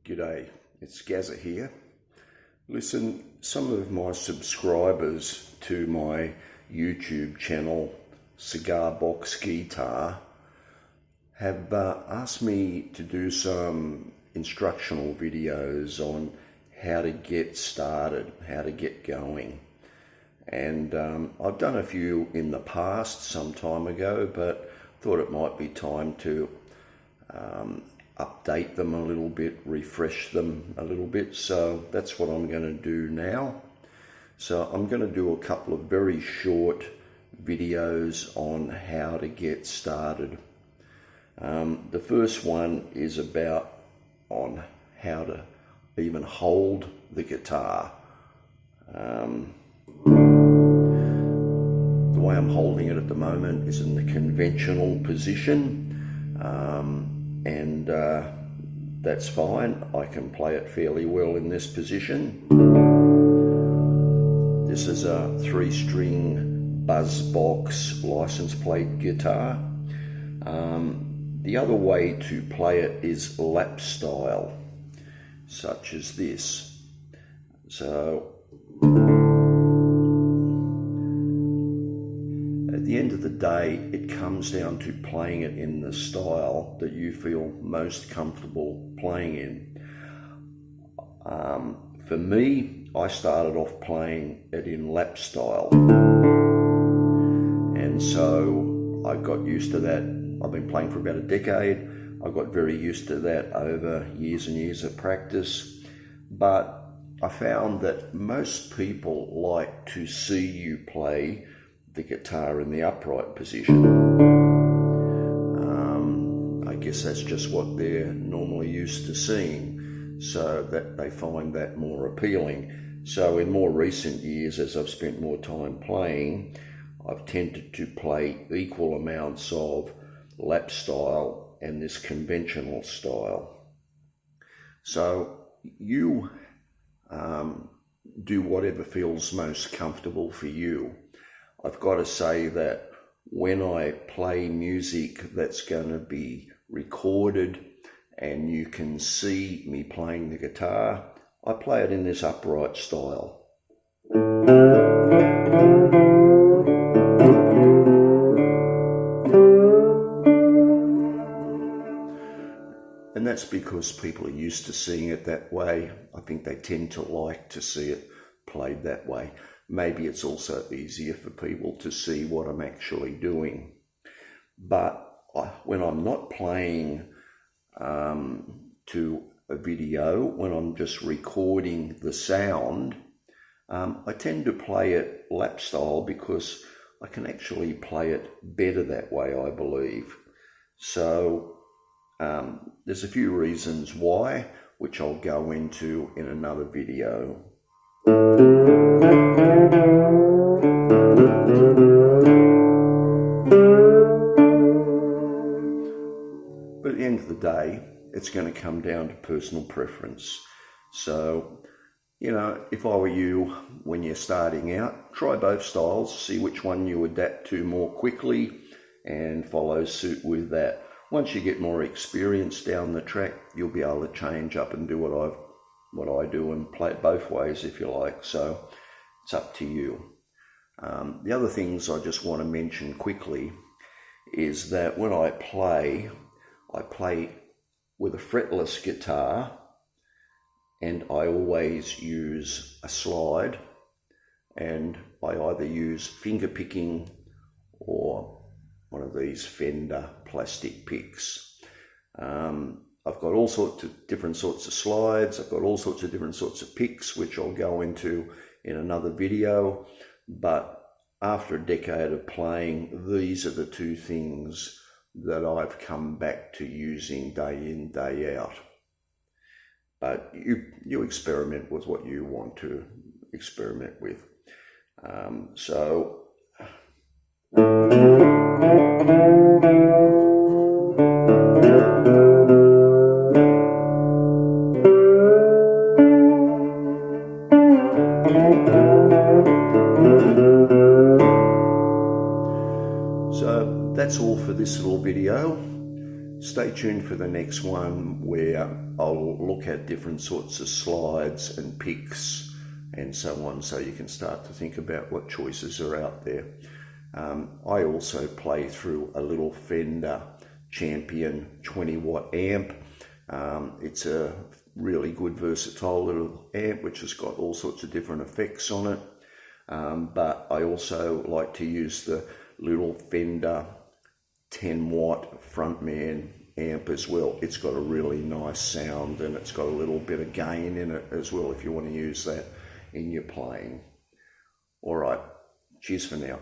G'day, it's Gazza here. Listen, some of my subscribers to my YouTube channel, Cigarboxgeetar, have asked me to do some instructional videos on how to get started, how to get going. And I've done a few in the past, some time ago, but thought it might be time to update them a little bit, refresh them a little bit. So that's what I'm going to do now. So I'm going to do a couple of very short videos on how to get started. The first one is about on how to even hold the guitar. The way I'm holding it at the moment is in the conventional position. And that's fine. I can play it fairly well in this position. This is a 3-string Buzzbox license plate guitar. The other way to play it is lap style, such as this. So at the end of the day, it comes down to playing it in the style that you feel most comfortable playing in. For me, I started off playing it in lap style, and so I got used to that. I've been playing for about a decade. I got very used to that over years and years of practice, but I found that most people like to see you play the guitar in the upright position. I guess that's just what they're normally used to seeing, so that they find that more appealing. So in more recent years, as I've spent more time playing, I've tended to play equal amounts of lap style and this conventional style. So you do whatever feels most comfortable for you. I've got to say that when I play music that's going to be recorded and you can see me playing the guitar, I play it in this upright style. And that's because people are used to seeing it that way. I think they tend to like to see it played that way. Maybe it's also easier for people to see what I'm actually doing. But when I'm not playing to a video, when I'm just recording the sound, I tend to play it lap style because I can actually play it better that way, I believe. So there's a few reasons why, which I'll go into in another video. But at the end of the day, it's going to come down to personal preference. So, you know, if I were you, when you're starting out, try both styles, see which one you adapt to more quickly and follow suit with that. Once you get more experience down the track, you'll be able to change up and do what I do and play it both ways if you like. So it's up to you. The other things I just want to mention quickly is that when I play with a fretless guitar, and I always use a slide, and I either use finger picking or one of these Fender plastic picks. I've got all sorts of different sorts of slides. I've got all sorts of different sorts of picks, which I'll go into in another video. But after a decade of playing, these are the two things that I've come back to using day in, day out. But you experiment with what you want to experiment with. So that's all for this little video. stay tuned for the next one, where I'll look at different sorts of slides and picks and so on, so you can start to think about what choices are out there. I also play through a little Fender Champion 20-watt amp. It's a really good versatile little amp which has got all sorts of different effects on it, but I also like to use the little Fender 10-watt frontman amp as well. It's got a really nice sound, and it's got a little bit of gain in it as well if you want to use that in your playing. All right, cheers for now.